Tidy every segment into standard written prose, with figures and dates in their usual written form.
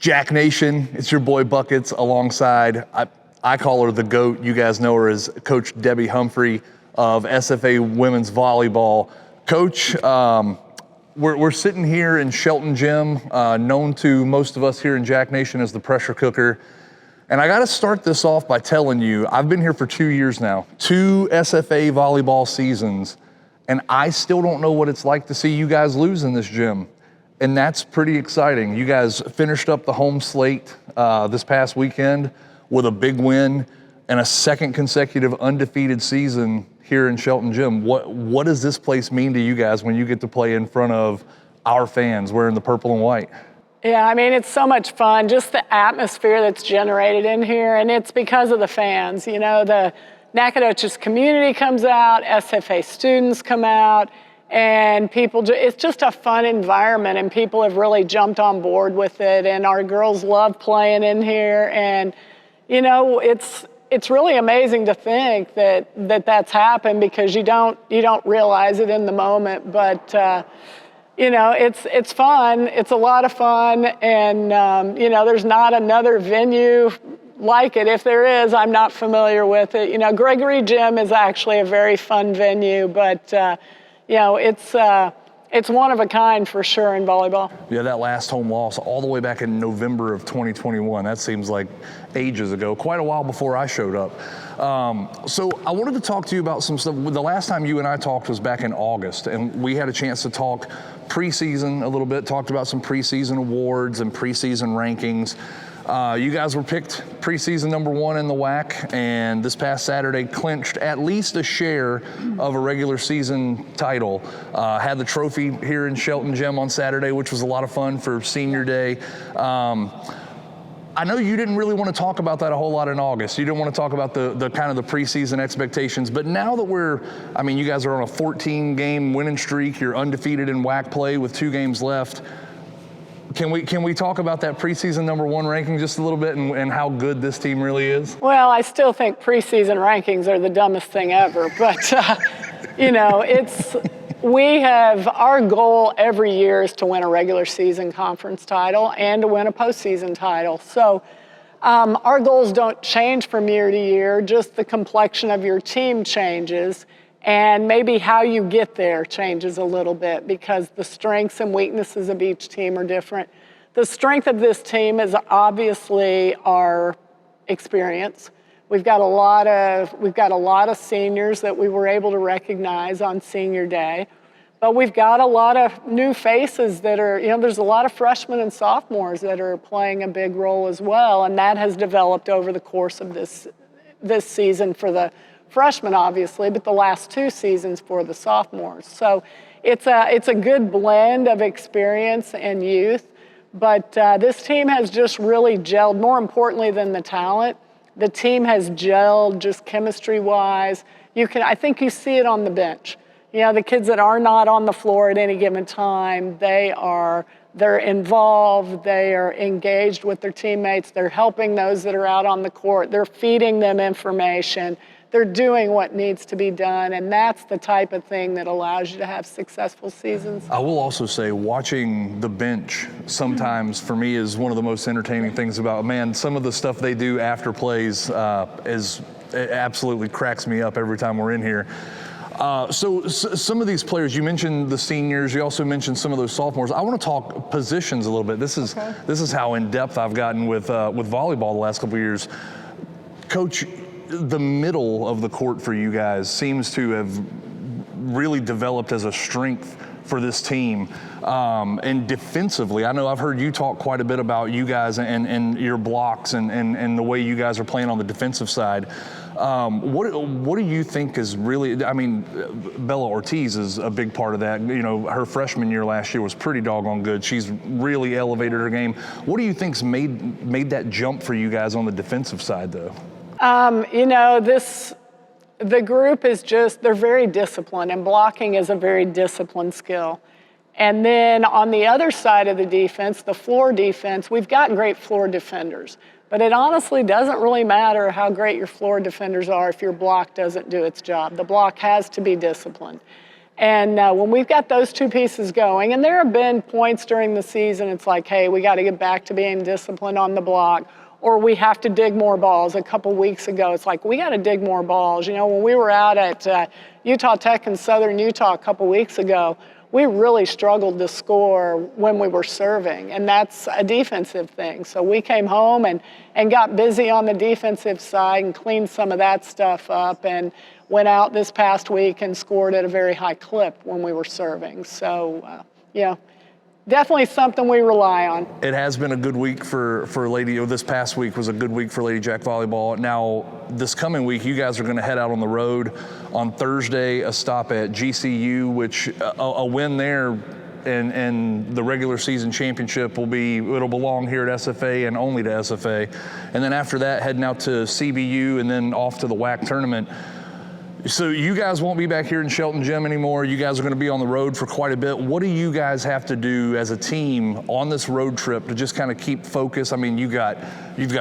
Jack Nation, it's your boy Buckets alongside, I call her the GOAT. You guys know her as Coach Debbie Humphrey of SFA Women's Volleyball. Coach, we're sitting here in Shelton Gym, known to most of us here in Jack Nation as the pressure cooker. And I gotta start this off by telling you, I've been here for 2 years now, 2 SFA volleyball seasons, and I still don't know what it's like to see you guys lose in this gym. And that's pretty exciting. You guys finished up the home slate this past weekend with a big win and a second consecutive undefeated season here in Shelton Gym. What does this place mean to you guys when you get to play in front of our fans wearing the purple and white? Yeah, I mean, it's so much fun, just the atmosphere that's generated in here, and it's because of the fans. You know, the Nacogdoches community comes out, SFA students come out, and it's just a fun environment, and people have really jumped on board with it, and our girls love playing in here, and you know, it's really amazing to think that that's happened, because you don't realize it in the moment, but you know, it's fun. It's a lot of fun, and you know, there's not another venue like it. If there is, I'm not familiar with it. You know, Gregory Gym is actually a very fun venue, but you know, it's one of a kind for sure in volleyball. Yeah, that last home loss all the way back in November of 2021. That seems like ages ago, quite a while before I showed up. So I wanted to talk to you about some stuff. The last time you and I talked was back in August, and we had a chance to talk preseason a little bit, talked about some preseason awards and preseason rankings. You guys were picked preseason #1 in the WAC, and this past Saturday clinched at least a share of a regular season title. Had the trophy here in Shelton Gym on Saturday, which was a lot of fun for senior day. I know you didn't really want to talk about that a whole lot in August. You didn't want to talk about the kind of the preseason expectations, but now that you guys are on a 14-game winning streak, you're undefeated in WAC play with 2 games left. Can we talk about that preseason #1 ranking just a little bit and how good this team really is? Well, I still think preseason rankings are the dumbest thing ever, but you know, our goal every year is to win a regular season conference title and to win a postseason title. So our goals don't change from year to year, just the complexion of your team changes. And maybe how you get there changes a little bit, because the strengths and weaknesses of each team are different. The strength of this team is obviously our experience. We've got a lot of seniors that we were able to recognize on senior day, but we've got a lot of new faces that are, you know, there's a lot of freshmen and sophomores that are playing a big role as well, and that has developed over the course of this season for the freshmen, obviously, but the last 2 seasons for the sophomores. So it's a good blend of experience and youth, but this team has just really gelled. More importantly than the talent, the team has gelled just chemistry-wise. I think you see it on the bench. You know, the kids that are not on the floor at any given time, they're involved, they are engaged with their teammates, they're helping those that are out on the court, they're feeding them information. They're doing what needs to be done, and that's the type of thing that allows you to have successful seasons. I will also say, watching the bench sometimes for me is one of the most entertaining things about, man, some of the stuff they do after plays it absolutely cracks me up every time we're in here. So some of these players, you mentioned the seniors, you also mentioned some of those sophomores. I want to talk positions a little bit. This is how in depth I've gotten with volleyball the last couple of years. Coach, the middle of the court for you guys seems to have really developed as a strength for this team. And defensively, I know I've heard you talk quite a bit about you guys and your blocks and the way you guys are playing on the defensive side. What do you think is really, I mean, Bella Ortiz is a big part of that. You know, her freshman year last year was pretty doggone good. She's really elevated her game. What do you think's made that jump for you guys on the defensive side, though? You know, the group is they're very disciplined, and blocking is a very disciplined skill. And then on the other side of the defense, the floor defense, we've got great floor defenders. But it honestly doesn't really matter how great your floor defenders are if your block doesn't do its job. The block has to be disciplined. And when we've got those two pieces going, and there have been points during the season, it's like, hey, we got to get back to being disciplined on the block, or we have to dig more balls. A couple weeks ago, it's like, we got to dig more balls. You know, when we were out at Utah Tech in Southern Utah a couple weeks ago, we really struggled to score when we were serving, and that's a defensive thing. So we came home and got busy on the defensive side and cleaned some of that stuff up, and went out this past week and scored at a very high clip when we were serving. So, definitely something we rely on. It has been a good week for this past week was a good week for Ladyjack volleyball. Now, this coming week, you guys are going to head out on the road. On Thursday, a stop at GCU, which a win there and the regular season championship it'll belong here at SFA and only to SFA. And then after that, heading out to CBU and then off to the WAC tournament. So you guys won't be back here in Shelton Gym anymore. You guys are going to be on the road for quite a bit. What do you guys have to do as a team on this road trip to just kind of keep focus? I mean, you've got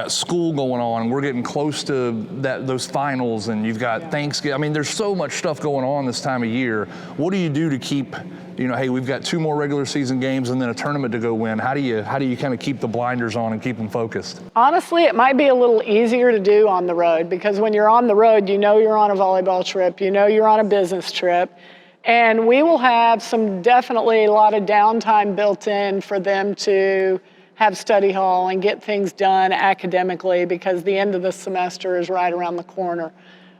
school going on, and we're getting close to those finals, and you've got Thanksgiving. I mean, there's so much stuff going on this time of year. What do you do to keep, hey, we've got 2 more regular season games and then a tournament to go win. How do you kind of keep the blinders on and keep them focused? Honestly, it might be a little easier to do on the road, because when you're on the road, you know you're on a volleyball trip, you know you're on a business trip, and we will have definitely a lot of downtime built in for them to have study hall and get things done academically, because the end of the semester is right around the corner.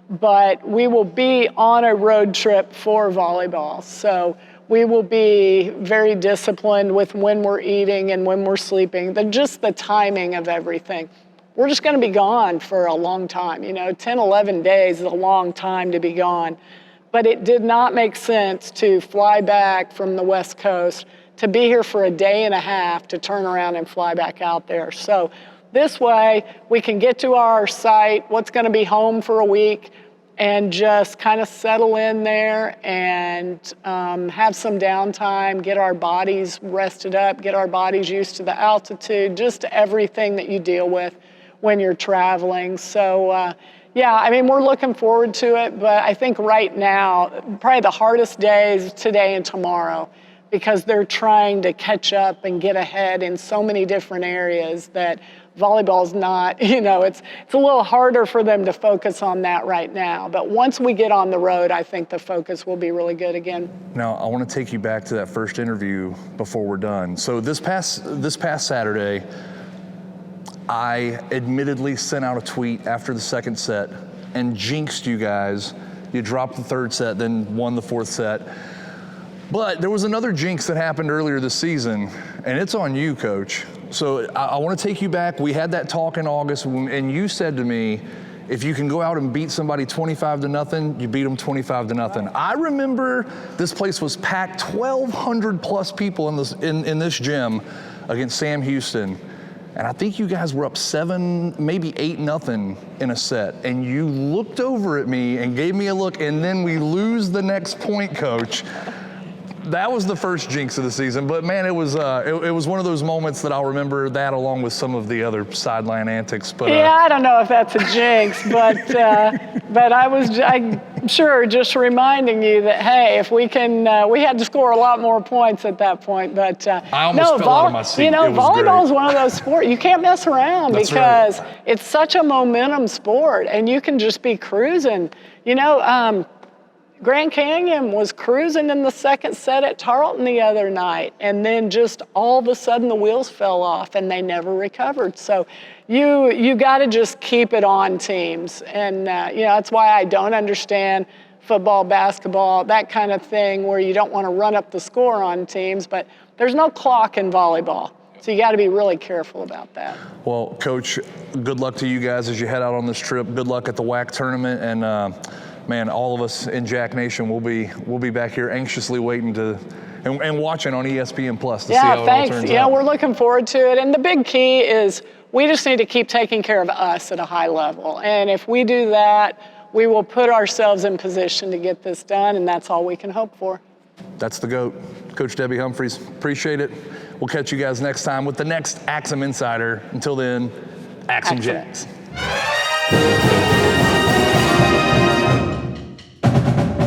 But we will be on a road trip for volleyball. So we will be very disciplined with when we're eating and when we're sleeping, just the timing of everything. We're just going to be gone for a long time. 10, 11 days is a long time to be gone. But it did not make sense to fly back from the West Coast to be here for a day and a half to turn around and fly back out there. So this way we can get to our site, what's going to be home for a week, and just kind of settle in there and have some downtime, get our bodies rested up, get our bodies used to the altitude, just everything that you deal with when you're traveling. So we're looking forward to it, but I think right now, probably the hardest days today and tomorrow, because they're trying to catch up and get ahead in so many different areas that volleyball's not, it's a little harder for them to focus on that right now. But once we get on the road, I think the focus will be really good again. Now, I want to take you back to that first interview before we're done. So this past Saturday, I admittedly sent out a tweet after the second set and jinxed you guys. You dropped the third set, then won the fourth set. But there was another jinx that happened earlier this season, and it's on you, Coach. So I want to take you back. We had that talk in August, and you said to me, if you can go out and beat somebody 25-0, you beat them 25-0. I remember this place was packed, 1,200 plus people in this gym against Sam Houston. And I think you guys were up 7, maybe 8-0 in a set. And you looked over at me and gave me a look, and then we lose the next point, Coach. That was the first jinx of the season, but man, it was one of those moments that I'll remember that along with some of the other sideline antics. But I don't know if that's a jinx, but I'm sure just reminding you that, hey, if we can, we had to score a lot more points at that point. But I almost fell out of my seat. Volleyball is one of those sports you can't mess around. That's because right. It's such a momentum sport, and you can just be cruising. Grand Canyon was cruising in the second set at Tarleton the other night, and then just all of a sudden the wheels fell off and they never recovered. So you got to just keep it on teams, and that's why I don't understand football, basketball, that kind of thing where you don't want to run up the score on teams, but there's no clock in volleyball. So you got to be really careful about that. Well, Coach, good luck to you guys as you head out on this trip. Good luck at the WAC tournament, and man, all of us in Jack Nation will be back here anxiously waiting to and watching on ESPN Plus to see how it all turns out. Yeah, we're looking forward to it. And the big key is we just need to keep taking care of us at a high level. And if we do that, we will put ourselves in position to get this done, and that's all we can hope for. That's the GOAT. Coach Debbie Humphreys, appreciate it. We'll catch you guys next time with the next Axum Insider. Until then, Axum Jacks.